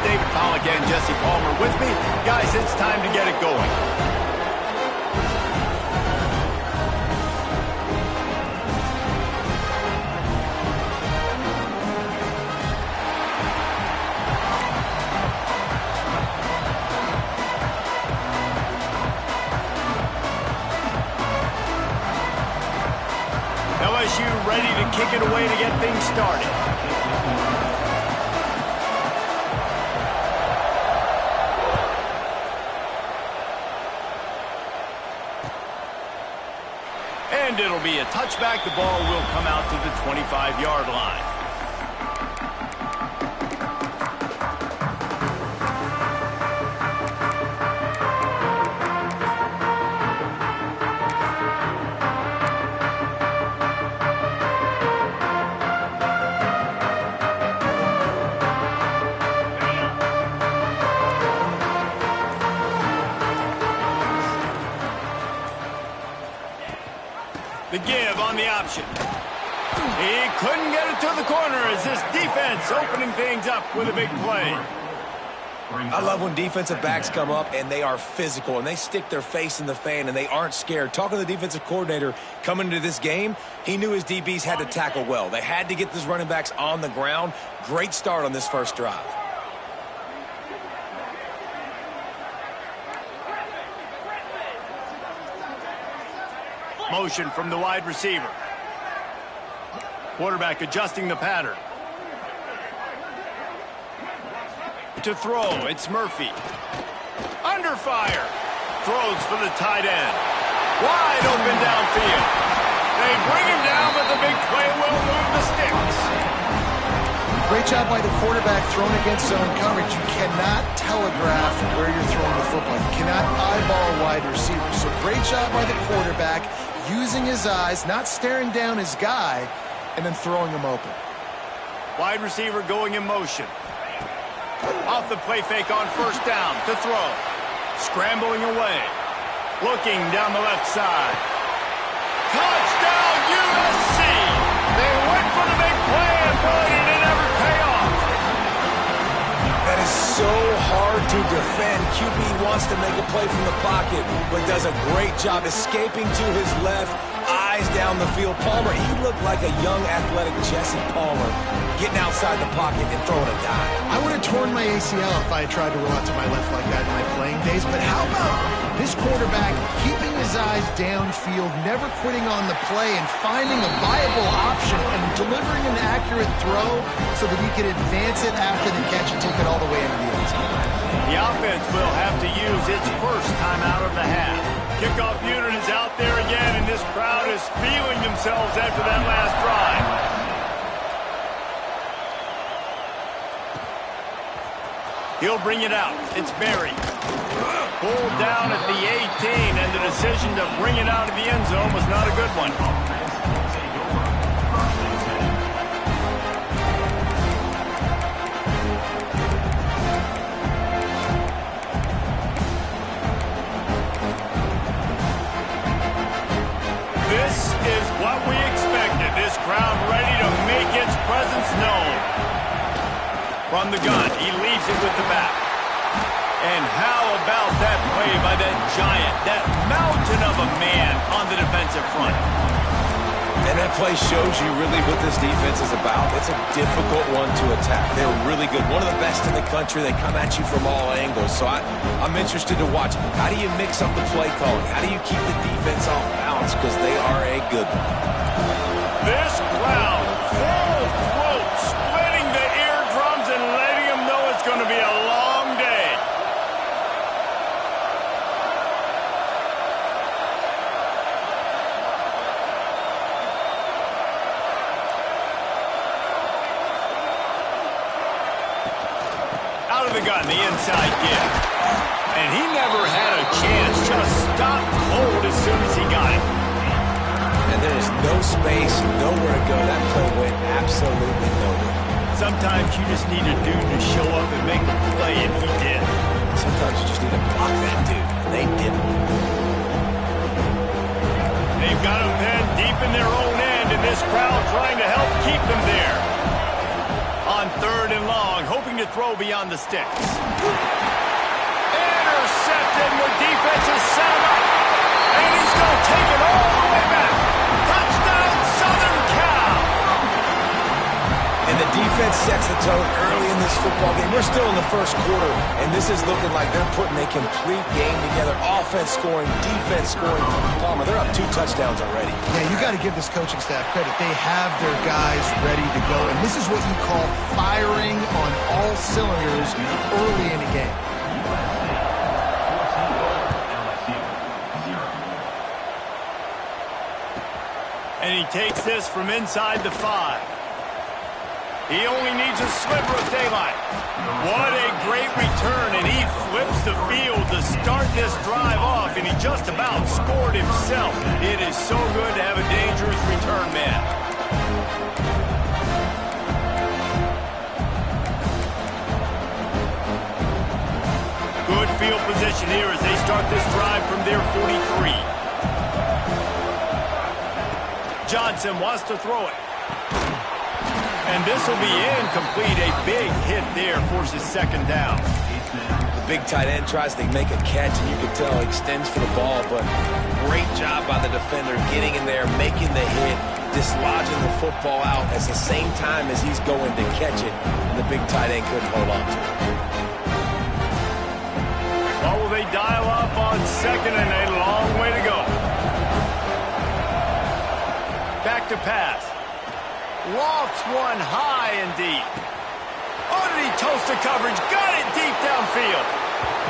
David Pollock and Jesse Palmer with me. Guys, it's time to get it going. LSU ready to kick it away to get things started. And it'll be a touchback. The ball will come out to the 25-yard line. The give on the option. He couldn't get it to the corner as this defense opening things up with a big play. I love when defensive backs come up and they are physical and they stick their face in the fan and they aren't scared. Talking to the defensive coordinator coming into this game, he knew his DBs had to tackle well. They had to get these running backs on the ground. Great start on this first drive. Motion from the wide receiver. Quarterback adjusting the pattern. To throw, it's Murphy. Under fire. Throws for the tight end. Wide open downfield. They bring him down, but the big play will move the sticks. Great job by the quarterback throwing against zone coverage. You cannot telegraph where you're throwing the football. You cannot eyeball a wide receiver. So great job by the quarterback using his eyes, not staring down his guy, and then throwing him open. Wide receiver going in motion. Off the play fake on first down to throw. Scrambling away. Looking down the left side. Touchdown USC! They went for the big play and boy, did it ever pay off. That is so hard to defend. QB wants to make a play from the pocket, but does a great job escaping to his left, eyes down the field. Palmer, he looked like a young athletic Jesse Palmer getting outside the pocket and throwing a dime. I would have torn my ACL if I had tried to roll out to my left like that in my playing days, but how about this quarterback keeping his eyes downfield, never quitting on the play, and finding a viable option and delivering an accurate throw so that he could advance it after the catch and take it all the way into the end zone. The offense will have to use its first time out of the half. Kickoff unit is out there again, and this crowd is feeling themselves after that last drive. He'll bring it out. It's Berry. Pulled down at the 18, and the decision to bring it out of the end zone was not a good one. This is what we expected. This crowd ready to make its presence known. From the gun, he leaves it with the back. And how about that play by that giant, that mountain of a man on the defensive front? And that play shows you really what this defense is about. It's a difficult one to attack. They're really good. One of the best in the country. They come at you from all angles. So I'm interested to watch. How do you mix up the play calling? How do you keep the defense off balance? Because they are a good one. This crowd, full throat, splitting the eardrums and letting them know it's going to be a long day. Out of the gun, the inside give. And he never had a chance, just stopped cold as soon as he got it. And there is no space, nowhere to go. That play went absolutely nowhere. Sometimes you just need a dude to show up and make a play, and he did. Sometimes you just need to block that dude, and they didn't. They've got him pinned deep in their own end, and this crowd trying to help keep them there. On third and long, hoping hoping to throw beyond the sticks. Intercepted, the defense has set him up. And he's going to take it all the way back. Touchdown, Southern Cal! And the defense sets the tone early in this football game. We're still in the first quarter, and this is looking like they're putting a complete game together. Offense scoring, defense scoring. Palmer, they're up 2 touchdowns already. Yeah, you got to give this coaching staff credit. They have their guys ready to go, and this is what you call firing on all cylinders early in a game. And he takes this from inside the 5. He only needs a sliver of daylight. What a great return, and he flips the field to start this drive off, and he just about scored himself. It is so good to have a dangerous return man. Good field position here as they start this drive from their 43. Johnson wants to throw it. And this will be incomplete. A big hit there forces second down. The big tight end tries to make a catch, and you can tell he extends for the ball, but great job by the defender getting in there, making the hit, dislodging the football out at the same time as he's going to catch it, and the big tight end couldn't hold on to it. Well, will they dial up on second, and a long way to go. Back to pass. Lofts one high and deep. Oh, did he toast the coverage? Got it deep downfield.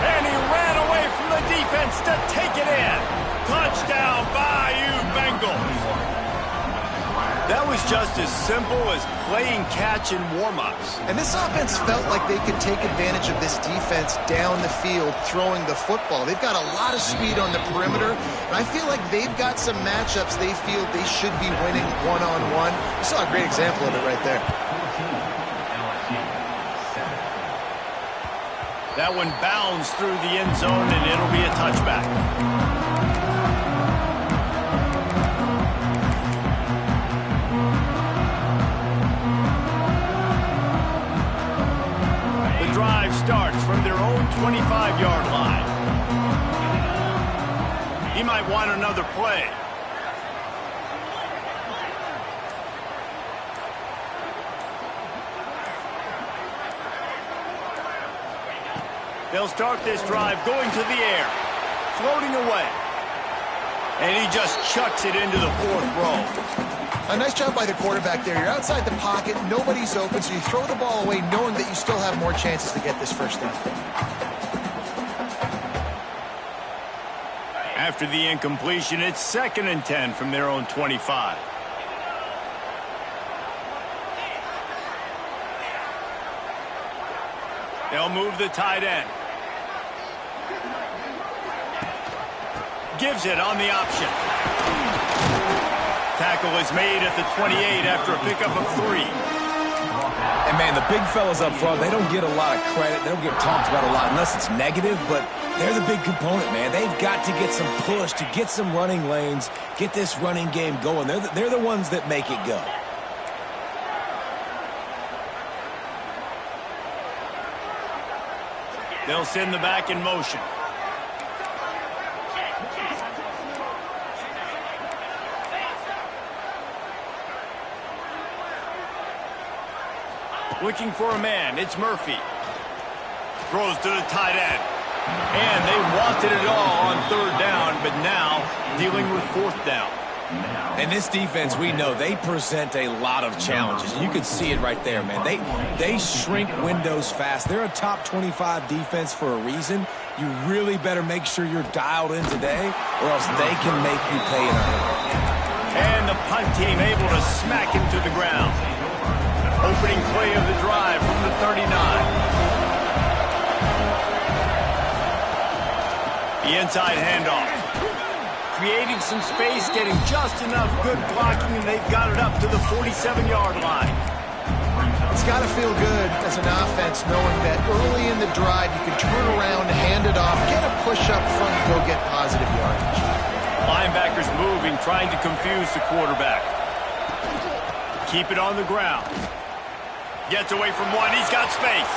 And he ran away from the defense to take it in. Touchdown, Bayou Bengals. That was just as simple as playing catch in warm-ups. And this offense felt like they could take advantage of this defense down the field throwing the football. They've got a lot of speed on the perimeter, and I feel like they've got some matchups they feel they should be winning one-on-one. You saw a great example of it right there. That one bounds through the end zone, and it'll be a touchback. Drive starts from their own 25-yard line. He might want another play. They'll start this drive going to the air, floating away. And he just chucks it into the 4th row. A nice job by the quarterback there. You're outside the pocket, nobody's open, so you throw the ball away knowing that you still have more chances to get this first down. After the incompletion, it's 2nd and 10 from their own 25. They'll move the tight end. Gives it on the option. Tackle is made at the 28 after a pickup of 3. And, man, the big fellas up front, they don't get a lot of credit. They don't get talked about a lot unless it's negative, but they're the big component, man. They've got to get some push to get some running lanes, get this running game going. They're the ones that make it go. They'll send the back in motion. Looking for a man, it's Murphy. Throws to the tight end. And they wanted it all on 3rd down, but now dealing with 4th down. And this defense, we know, they present a lot of challenges. You can see it right there, man. They shrink windows fast. They're a top 25 defense for a reason. You really better make sure you're dialed in today, or else they can make you pay in a hurry. And the punt team able to smack him to the ground. Opening play of the drive from the 39. The inside handoff. Creating some space, getting just enough good blocking, and they've got it up to the 47-yard line. It's got to feel good as an offense knowing that early in the drive you can turn around, hand it off, get a push up front, and go get positive yardage. Linebackers moving, trying to confuse the quarterback. Keep it on the ground. Gets away from one. He's got space.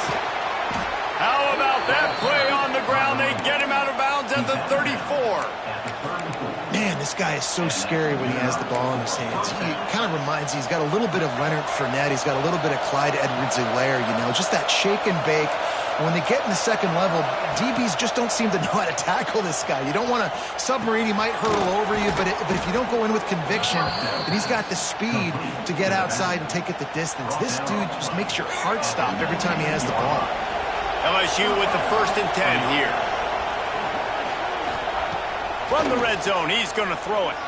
How about that play on the ground? They get him out of bounds at the 34. Man, this guy is so scary when he has the ball in his hands. He kind of reminds me, he's got a little bit of Leonard Fournette. He's got a little bit of Clyde Edwards-Helaire, you know, just that shake and bake. And when they get in the second level, DBs just don't seem to know how to tackle this guy. You don't want to submarine. He might hurtle over you, but if you don't go in with conviction, and he's got the speed to get outside and take it the distance, this dude just makes your heart stop every time he has the ball. LSU with the 1st and 10 here. From the red zone, he's going to throw it.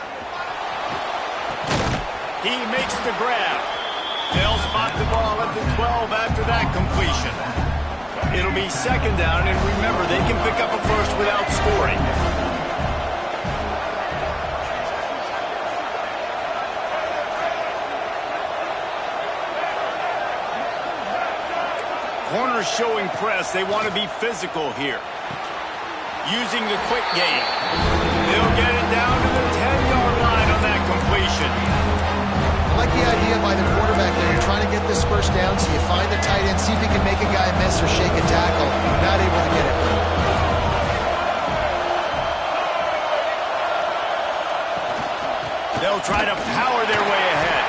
He makes the grab. They'll spot the ball at the 12 after that completion. It'll be 2nd down, and remember, they can pick up a first without scoring. Corners showing press. They want to be physical here. Using the quick game. They'll get it down to the 10-yard line on that completion. I like the idea by the quarterback there. You're trying to get this first down, so you find the tight end, see if he can make a guy miss or shake a tackle. Not able to get it. They'll try to power their way ahead.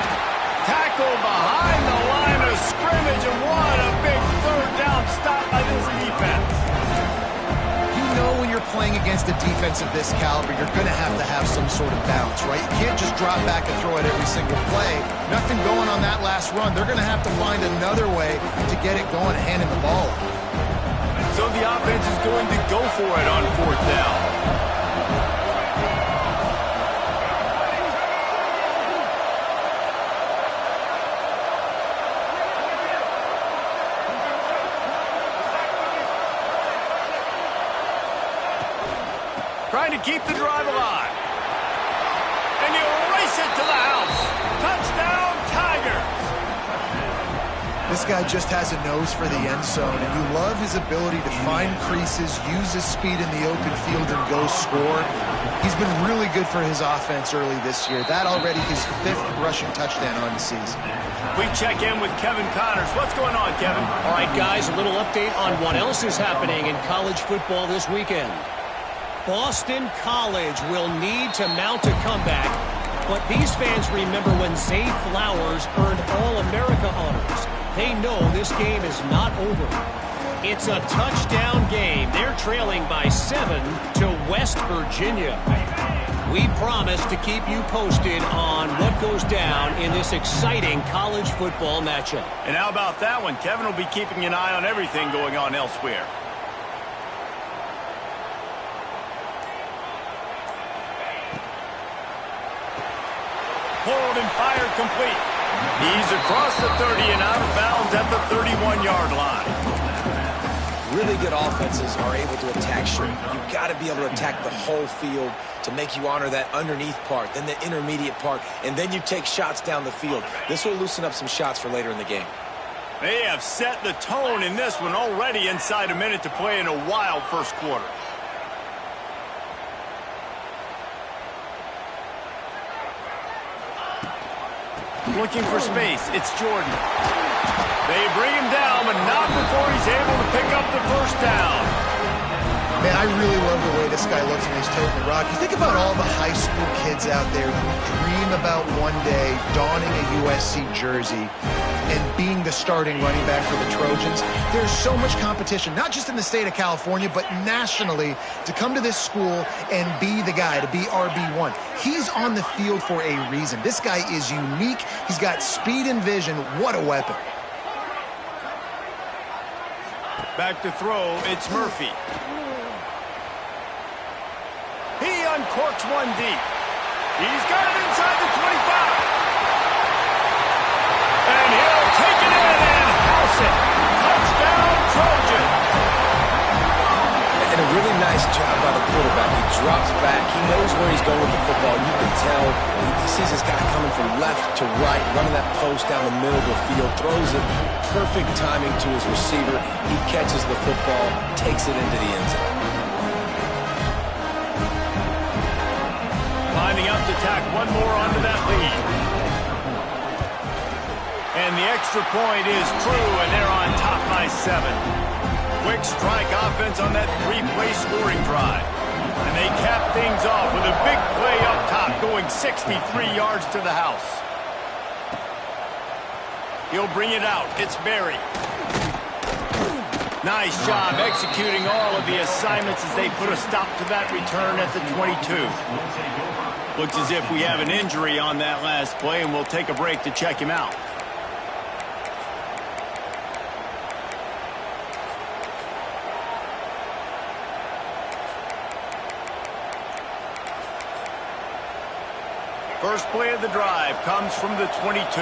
Tackle behind the line of scrimmage, and what a big 3rd down stop by this defense. You know when you're playing against a defense of this caliber, you're going to have some sort of bounce, right? You can't just drop back and throw it every single play. Nothing going on that last run. They're going to have to find another way to get it going and handing the ball off. So the offense is going to go for it on 4th down. Trying to keep the drive alive. And you race it to the house. Touchdown, Tigers. This guy just has a nose for the end zone, and you love his ability to find creases, use his speed in the open field, and go score. He's been really good for his offense early this year. That already his 5th rushing touchdown on the season. We check in with Kevin Connors. What's going on, Kevin? All right, guys, a little update on what else is happening in college football this weekend. Boston College will need to mount a comeback, but these fans remember when Zay Flowers earned All-America honors. They know this game is not over. It's a touchdown game. They're trailing by 7 to West Virginia. We promise to keep you posted on what goes down in this exciting college football matchup. And how about that one? Kevin will be keeping an eye on everything going on elsewhere. Pulled and fired complete. He's across the 30 and out of bounds at the 31-yard line. Really good offenses are able to attack short. You've got to be able to attack the whole field to make you honor that underneath part, then the intermediate part, and then you take shots down the field. This will loosen up some shots for later in the game. They have set the tone in this one already inside a minute to play in a wild first quarter. Looking for space. It's Jordan. They bring him down, but not before he's able to pick up the first down. Man, I really love the way this guy looks when he's toting the rock. You think about all the high school kids out there who dream about one day donning a USC jersey and being the starting running back for the Trojans. There's so much competition, not just in the state of California, but nationally, to come to this school and be the guy, to be RB1. He's on the field for a reason. This guy is unique. He's got speed and vision. What a weapon. Back to throw, it's Murphy. He uncorks one deep. He's got it inside the 25. And he'll take it in and house it. Touchdown, Trojan. And a really nice job by the quarterback. He drops back. He knows where he's going with the football. You can tell he sees this guy coming from left to right, running that post down the middle of the field, throws it. Perfect timing to his receiver. He catches the football, takes it into the end zone. Lining up to tack one more onto that lead. And the extra point is true, and they're on top by 7. Quick strike offense on that 3-play scoring drive. And they cap things off with a big play up top, going 63 yards to the house. He'll bring it out. It's Barry. Nice job executing all of the assignments as they put a stop to that return at the 22. Looks as if we have an injury on that last play, and we'll take a break to check him out. First play of the drive comes from the 22.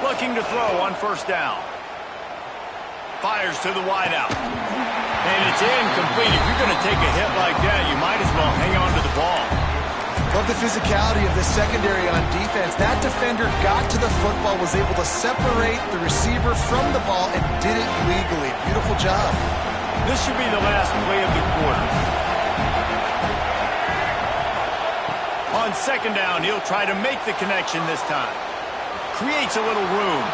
Looking to throw on first down. Fires to the wideout. And it's incomplete. If you're going to take a hit like that, you might as well hang on to the ball. Love the physicality of the secondary on defense. That defender got to the football, was able to separate the receiver from the ball, and did it legally. Beautiful job. This should be the last play of the quarter. On second down, he'll try to make the connection this time. Creates a little room.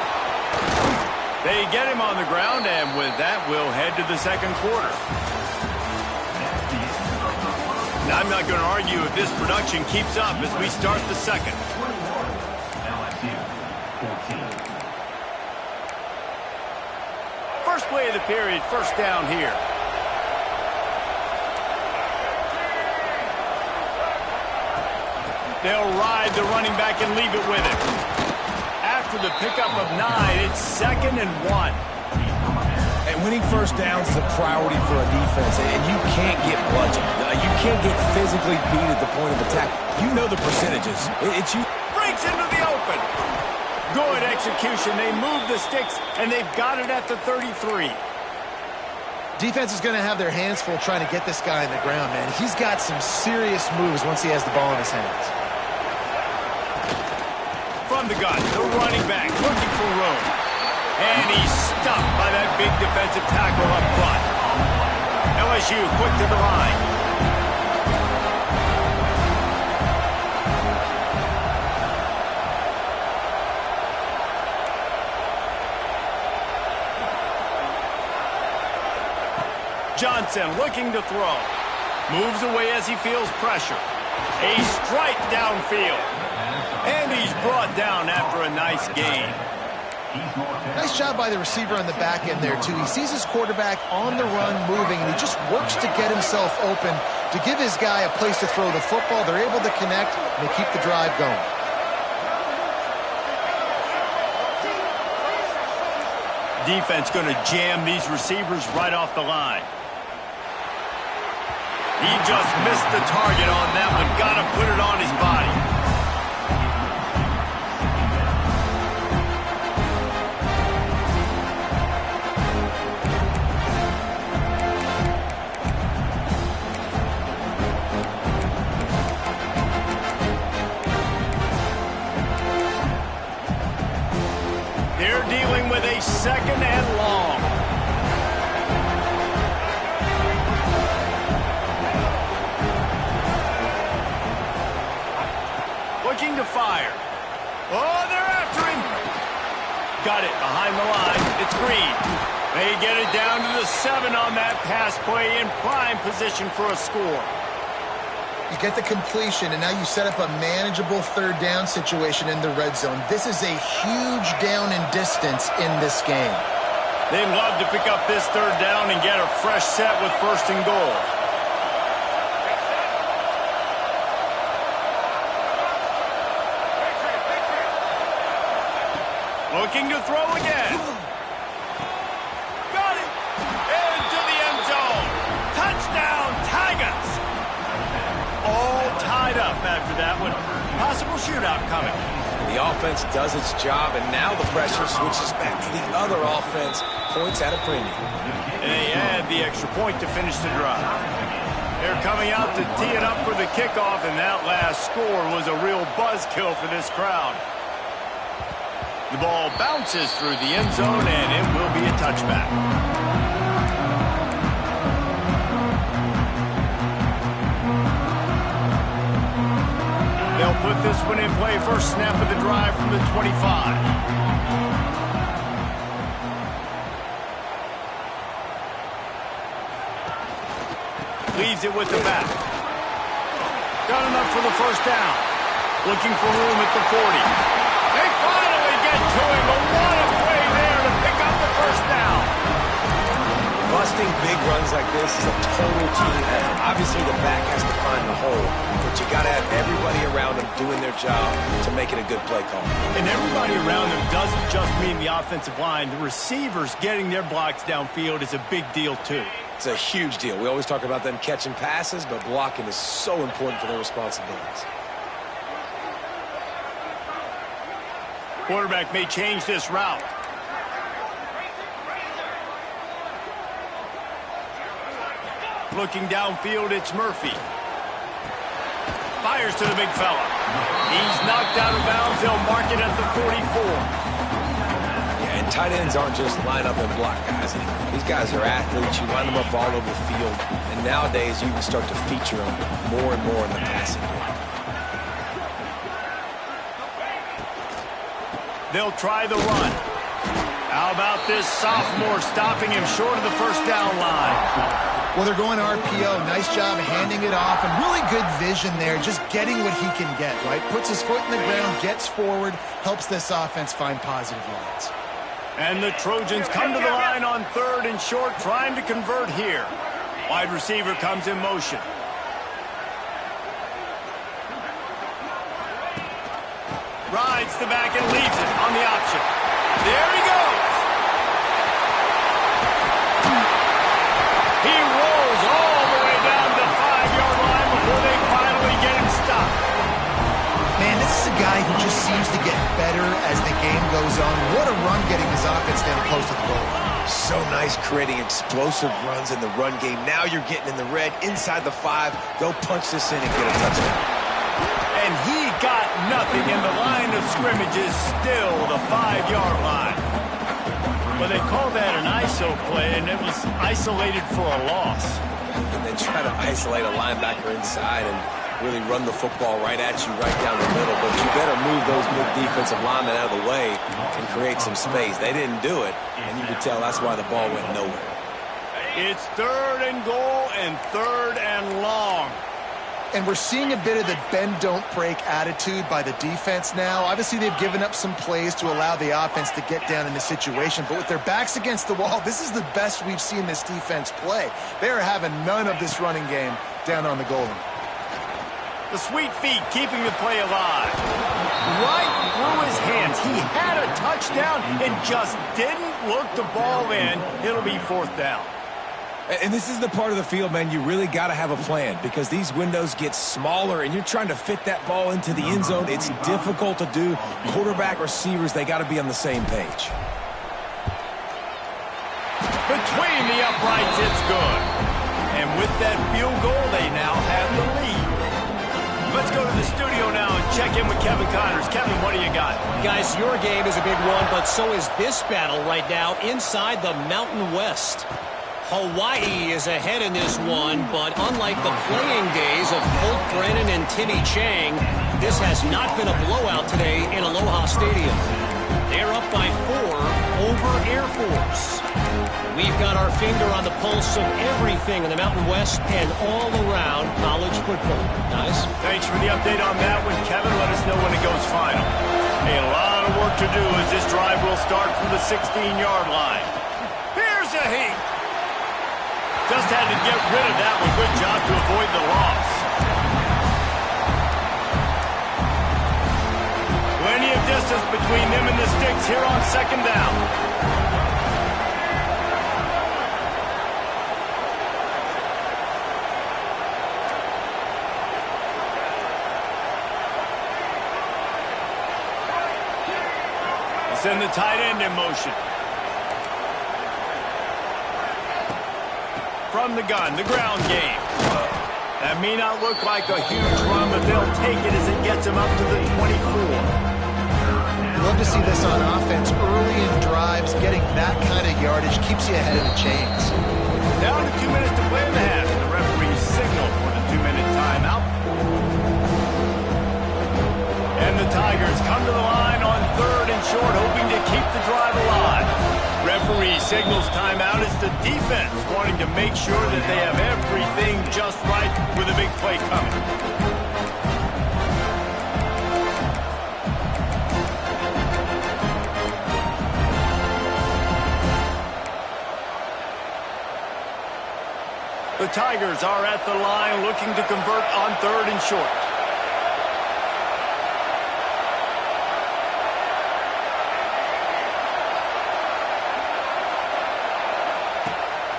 They get him on the ground, and with that, we'll head to the second quarter. Now, I'm not going to argue if this production keeps up as we start the second. First play of the period, first down here. They'll ride the running back and leave it with him. After the pickup of 9, it's 2nd and 1. And winning first downs is a priority for a defense, and you can't get bludgeoned. You can't get physically beat at the point of attack. You know the percentages. It's you. Breaks into the open. Good execution. They move the sticks, and they've got it at the 33. Defense is going to have their hands full trying to get this guy on the ground, man. He's got some serious moves once he has the ball in his hands. From the gun, the running back looking for room. And he's stuffed by that big defensive tackle up front. LSU quick to the line. Johnson looking to throw. Moves away as he feels pressure. A strike downfield. And he's brought down after a nice gain. Nice job by the receiver on the back end there, too. He sees his quarterback on the run moving, and he just works to get himself open to give his guy a place to throw the football. They're able to connect, and they keep the drive going. Defense going to jam these receivers right off the line. He just missed the target on that one. Got to put it on his body. They're dealing with a 2nd and long. Looking to fire. Oh, they're after him. Got it behind the line. It's Green. They get it down to the 7 on that pass play in prime position for a score. You get the completion, and now you set up a manageable 3rd down situation in the red zone. This is a huge down in distance in this game. They'd love to pick up this 3rd down and get a fresh set with 1st and goal. Looking to throw again. Got it. Into the end zone. Touchdown, Tigers. All tied up after that one. Possible shootout coming. The offense does its job, and now the pressure switches back to the other offense. Points at a premium. And they add the extra point to finish the drive. They're coming out to tee it up for the kickoff, and that last score was a real buzzkill for this crowd. The ball bounces through the end zone, and it will be a touchback. They'll put this one in play first snap of the drive from the 25. Leaves it with the back. Got enough for the first down. Looking for room at the 40. They finally get to him, but what a play there to pick up the first down. Busting big runs like this is a total team effort. Obviously, the back has to find the hole, but you got to have everybody around them doing their job to make it a good play call. And everybody around them doesn't just mean the offensive line. The receivers getting their blocks downfield is a big deal, too. It's a huge deal. We always talk about them catching passes, but blocking is so important for their responsibilities. Quarterback may change this route. Looking downfield, it's Murphy. Fires to the big fella. He's knocked out of bounds. They'll mark it at the 44. Yeah, and tight ends aren't just line up and block guys anymore. These guys are athletes. You line them up all over the field. And nowadays, you can start to feature them more and more in the passing game. They'll try the run. How about this sophomore stopping him short of the first down line? Well, they're going RPO. Nice job handing it off, and really good vision there, just getting what he can get, right? Puts his foot in the ground, gets forward, helps this offense find positive yards. And the Trojans come to the line on 3rd and short, trying to convert here. Wide receiver comes in motion. Rides the back and leaves it on the option. There he goes. He rolls all the way down the 5-yard line before they finally get him stopped. Man, this is a guy who just seems to get better as the game goes on. What a run getting his offense down close to the goal. So nice creating explosive runs in the run game. Now you're getting in the red inside the 5. Go punch this in and get a touchdown. And he got nothing, and the line of scrimmage is still the 5-yard line. Well, they call that an ISO play, and it was isolated for a loss. And they try to isolate a linebacker inside and really run the football right at you, right down the middle. But you better move those mid-defensive linemen out of the way and create some space. They didn't do it, and you could tell that's why the ball went nowhere. It's 3rd and goal and 3rd and long. And we're seeing a bit of the bend-don't-break attitude by the defense now. Obviously, they've given up some plays to allow the offense to get down in the situation. But with their backs against the wall, this is the best we've seen this defense play. They are having none of this running game down on the goal line. The sweet feet keeping the play alive. Right through his hands. He had a touchdown and just didn't look the ball in. It'll be 4th down. And this is the part of the field, man, you really got to have a plan because these windows get smaller and you're trying to fit that ball into the end zone. It's difficult to do. Quarterback, receivers, they got to be on the same page. Between the uprights, it's good. And with that field goal, they now have the lead. Let's go to the studio now and check in with Kevin Connors. Kevin, what do you got? Guys, your game is a big one, but so is this battle right now inside the Mountain West. Hawaii is ahead in this one, but unlike the playing days of Colt Brennan and Timmy Chang, this has not been a blowout today in Aloha Stadium. They're up by 4 over Air Force. We've got our finger on the pulse of everything in the Mountain West and all around college football. Guys? Thanks for the update on that one, Kevin. Let us know when it goes final. Hey, a lot of work to do as this drive will start from the 16-yard line. Here's a heat. Just had to get rid of that one. Good job to avoid the loss. Plenty of distance between them and the sticks here on 2nd down. Send the tight end in motion. From the gun, the ground game. That may not look like a huge run, but they'll take it as it gets them up to the 24. You love to see this on offense early in drives. Getting that kind of yardage keeps you ahead of the chains. Down to 2 minutes to play in the half. The referee signal for the 2-minute timeout. Tigers come to the line on 3rd and short, hoping to keep the drive alive. Referee signals timeout. It's the defense wanting to make sure that they have everything just right with a big play coming. The Tigers are at the line looking to convert on 3rd and short.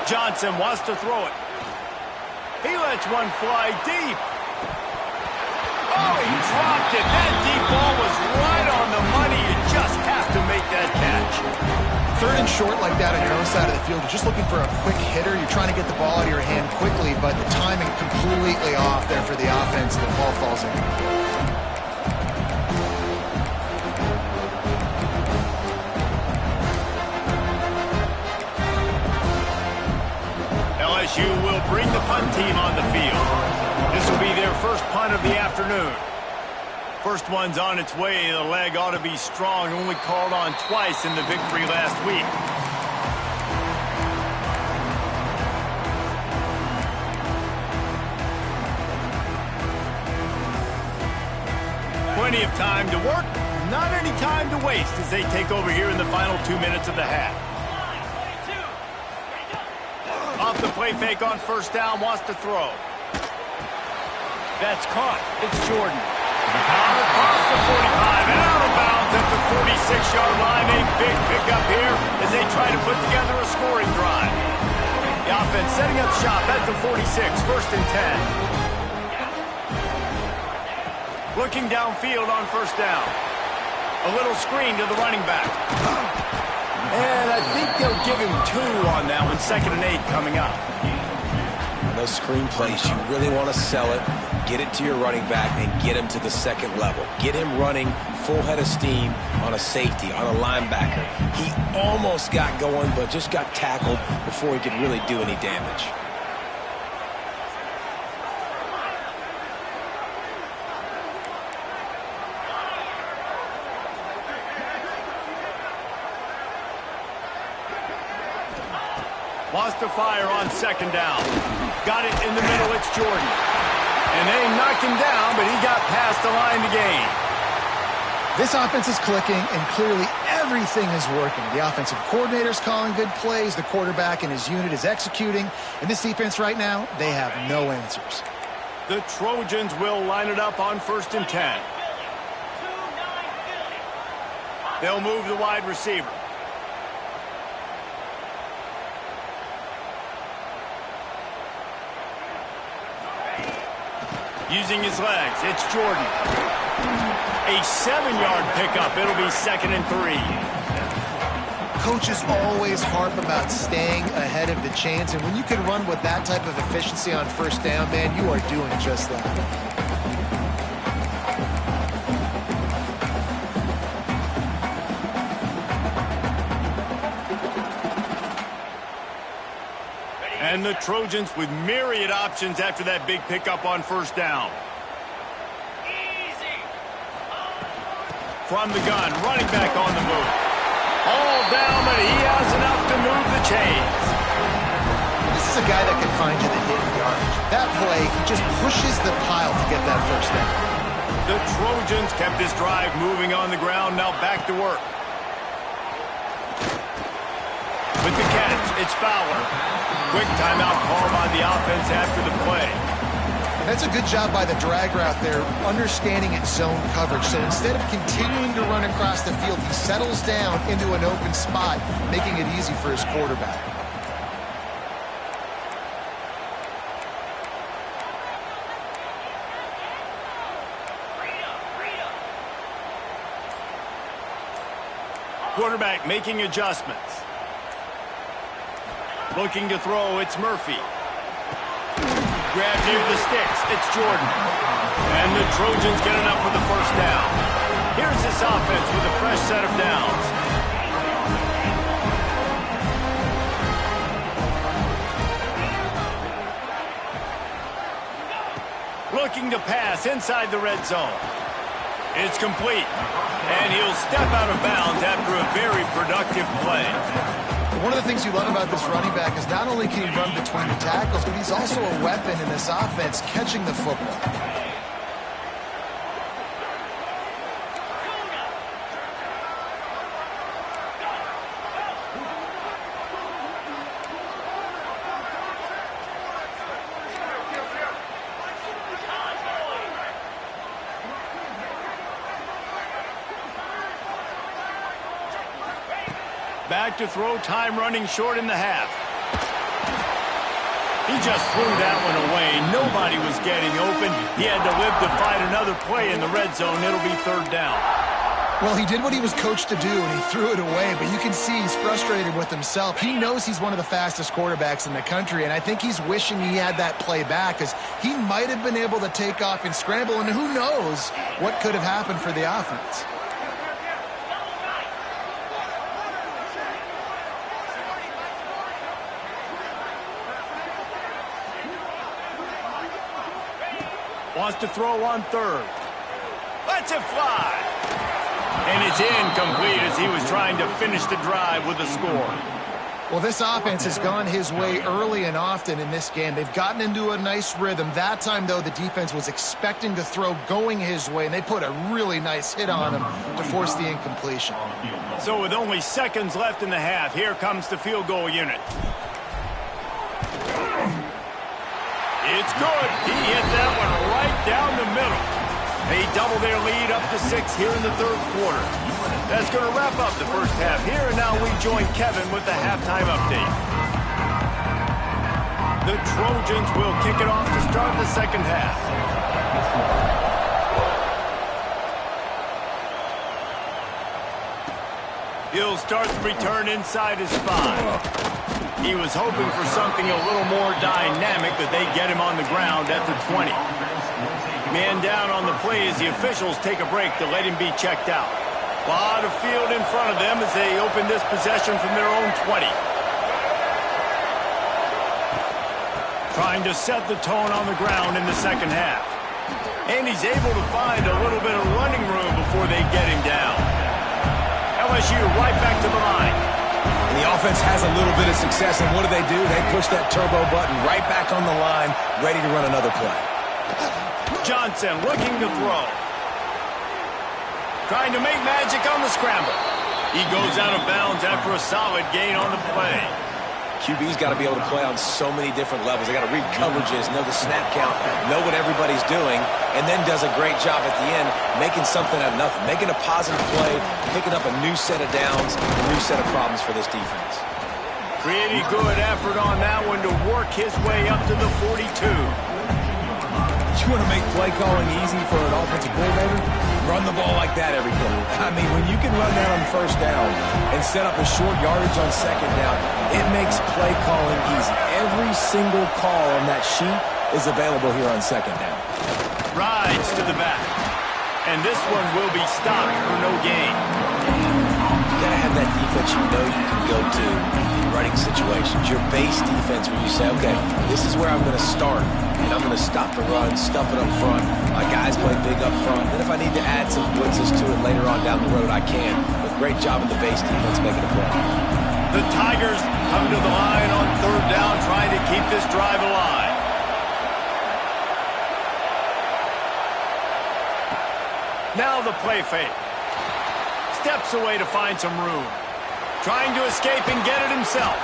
Johnson wants to throw it. He lets one fly deep. Oh, he dropped it. That deep ball was right on the money. You just have to make that catch. 3rd and short like that on your own side of the field, you're just looking for a quick hitter. You're trying to get the ball out of your hand quickly, but the timing completely off there for the offense, and the ball falls in. LSU will bring the punt team on the field. This will be their first punt of the afternoon. First one's on its way. The leg ought to be strong. Only called on twice in the victory last week. Plenty of time to work. Not any time to waste as they take over here in the final 2 minutes of the half. Off the play fake on 1st down. Wants to throw. That's caught. It's Jordan. Across the 45 and out of bounds at the 46-yard line. A big pickup here as they try to put together a scoring drive. The offense setting up shop at the 46, 1st and 10. Looking downfield on 1st down. A little screen to the running back. And I think they'll give him 2 on that one. 2nd and 8 coming up. On those screen plays, you really want to sell it. Get it to your running back and get him to the 2nd level. Get him running full head of steam on a safety, on a linebacker. He almost got going, but just got tackled before he could really do any damage. Wants to fire on 2nd down. Got it in the middle. It's Jordan. And they knocked him down, but he got past the line to gain. This offense is clicking, and clearly everything is working. The offensive coordinator's calling good plays. The quarterback and his unit is executing. And this defense right now, they have no answers. The Trojans will line it up on 1st and 10. They'll move the wide receiver. Using his legs, it's Jordan. A 7-yard pickup. It'll be 2nd and 3. Coaches always harp about staying ahead of the chains, and when you can run with that type of efficiency on 1st down, man, you are doing just that. And the Trojans with myriad options after that big pickup on 1st down. From the gun, running back on the move. All down, but he has enough to move the chains. This is a guy that can find you the hidden yardage. That play, he just pushes the pile to get that 1st down. The Trojans kept this drive moving on the ground. Now back to work. With the catch, it's Fowler. Quick timeout call by the offense after the play. That's a good job by the drag route there, understanding its zone coverage. So instead of continuing to run across the field, he settles down into an open spot, making it easy for his quarterback. Quarterback making adjustments. Looking to throw, it's Murphy. Grab near the sticks, it's Jordan. And the Trojans get enough for the 1st down. Here's this offense with a fresh set of downs. Looking to pass inside the red zone. It's complete. And he'll step out of bounds after a very productive play. One of the things you love about this running back is not only can he run between the tackles, but he's also a weapon in this offense catching the football. Back to throw, time running short in the half. He just threw that one away. Nobody was getting open. He had to live to fight another play in the red zone. It'll be third down. Well, he did what he was coached to do, and he threw it away, but you can see he's frustrated with himself. He knows he's one of the fastest quarterbacks in the country, and I think he's wishing he had that play back because he might have been able to take off and scramble, and who knows what could have happened for the offense. Wants to throw on third. Lets it fly. And it's incomplete as he was trying to finish the drive with a score. Well, this offense has gone his way early and often in this game. They've gotten into a nice rhythm. That time, though, the defense was expecting to throw going his way, and they put a really nice hit on him to force the incompletion. So with only seconds left in the half, here comes the field goal unit. It's good. He hit that one right down the middle. They double their lead up to 6 here in the third quarter. That's going to wrap up the first half here, and now we join Kevin with the halftime update. The Trojans will kick it off to start the second half. He'll start the return inside his 5. He was hoping for something a little more dynamic, but they get him on the ground at the 20. Man down on the play as the officials take a break to let him be checked out. A lot of field in front of them as they open this possession from their own 20. Trying to set the tone on the ground in the second half. And he's able to find a little bit of running room before they get him down. LSU right back to the line. And the offense has a little bit of success, and what do? They push that turbo button right back on the line, ready to run another play. Johnson looking to throw. Trying to make magic on the scramble. He goes out of bounds after a solid gain on the play. QB's got to be able to play on so many different levels. They got to read coverages, know the snap count, know what everybody's doing, and then does a great job at the end making something out of nothing, making a positive play, picking up a new set of downs, a new set of problems for this defense. Pretty good effort on that one to work his way up to the 42. You want to make play calling easy for an offensive coordinator? Run the ball like that every play. I mean, when you can run that on first down and set up a short yardage on second down, it makes play calling easy. Every single call on that sheet is available here on second down. Rides to the back. And this one will be stopped for no gain. You got to have that defense you know you can go to in running situations. Your base defense where you say, okay, this is where I'm going to start. And I'm going to stop the run, stuff it up front. My guys play big up front. Then if I need to add some blitzes to it later on down the road, I can. But great job in the base defense making a play. The Tigers come to the line on third down, trying to keep this drive alive. Now the play fake. Steps away to find some room. Trying to escape and get it himself.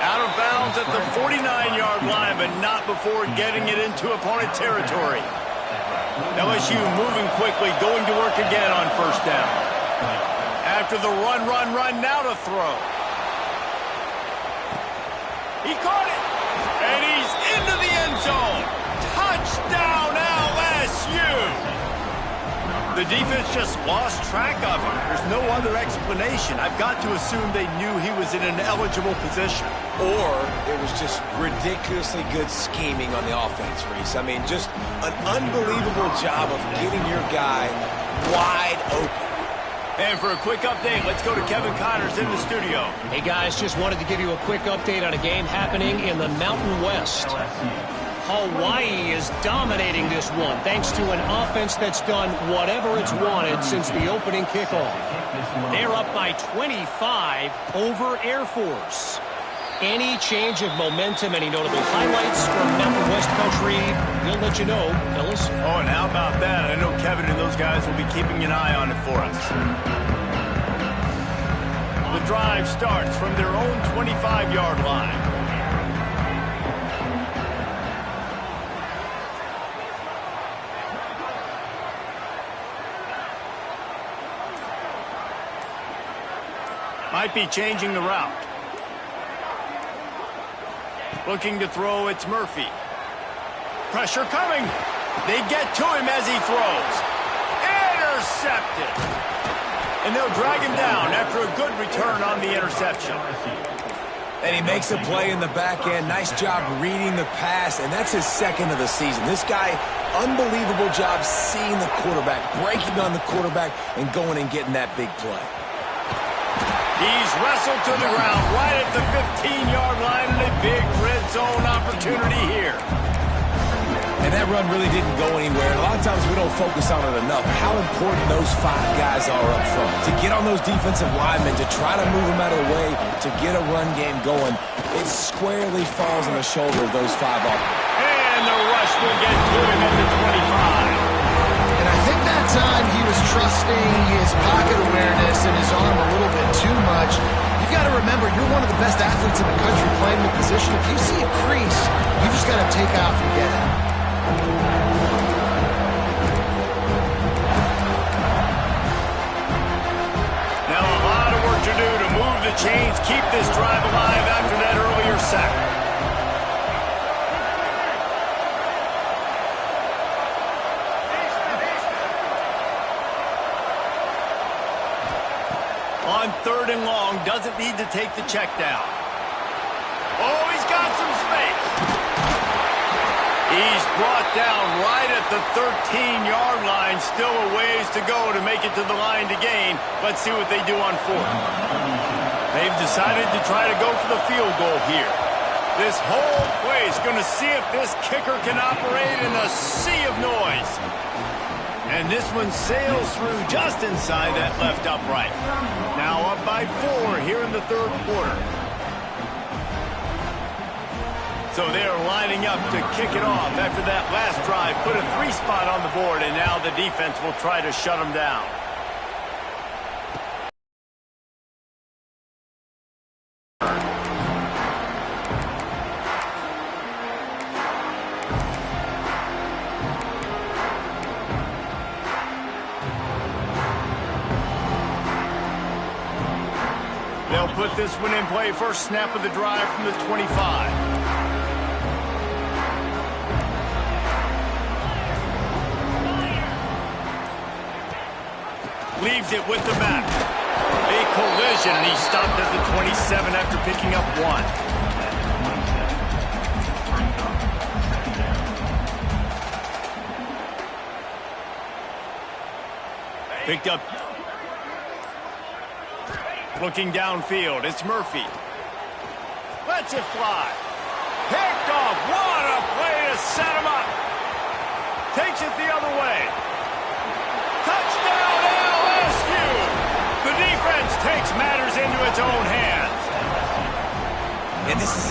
Out of bounds at the 49-yard line, but not before getting it into opponent territory. LSU moving quickly, going to work again on first down. After the run, now to throw. He caught it, and he's into the end zone. Touchdown, LSU! The defense just lost track of him. There's no other explanation. I've got to assume they knew he was in an eligible position. Or it was just ridiculously good scheming on the offense, Reese. I mean, just an unbelievable job of getting your guy wide open. And for a quick update, let's go to Kevin Connors in the studio. Hey, guys, just wanted to give you a quick update on a game happening in the Mountain West. Hawaii is dominating this one thanks to an offense that's done whatever it's wanted since the opening kickoff. They're up by 25 over Air Force. Any change of momentum, any notable highlights from Mountain West Country, we'll let you know, fellas. Oh, and how about that? I know Kevin and those guys will be keeping an eye on it for us. The drive starts from their own 25-yard line. Might be changing the route. Looking to throw, it's Murphy. Pressure coming. They get to him as he throws. Intercepted. And they'll drag him down after a good return on the interception. And he makes a play in the back end. Nice job reading the pass, and that's his second of the season. This guy, unbelievable job seeing the quarterback, breaking on the quarterback, and going and getting that big play. He's wrestled to the ground right at the 15-yard line, and a big red zone opportunity here. And that run really didn't go anywhere. A lot of times we don't focus on it enough, how important those 5 guys are up front. To get on those defensive linemen, to try to move them out of the way, to get a run game going, it squarely falls on the shoulder of those 5 offenses. And the rush will get to him at the 25. And I think that time he was trusting his pocket awareness and his arm a little bit too much. You've got to remember, you're one of the best athletes in the country playing the position. If you see a crease, you just got to take off and get it. Now a lot of work to do to move the chains, keep this drive alive after that earlier sack. On 3rd and long, doesn't need to take the check down. Oh, he's got some space. He's brought down right at the 13-yard line. Still a ways to go to make it to the line to gain. Let's see what they do on 4th. They've decided to try to go for the field goal here. This whole play is going to see if this kicker can operate in a sea of noise. And this one sails through just inside that left upright. Now up by 4 here in the 3rd quarter. So they're lining up to kick it off after that last drive. Put a 3 spot on the board, and now the defense will try to shut them down. They'll put this one in play. First snap of the drive from the 25. Leaves it with the back. A collision, and he stopped at the 27 after picking up 1. Picked up. Looking downfield, it's Murphy. Lets it fly. Picked off. What a play to set him up. Takes it the other way. Touchdown LSU. The defense takes matters into its own hands. And this is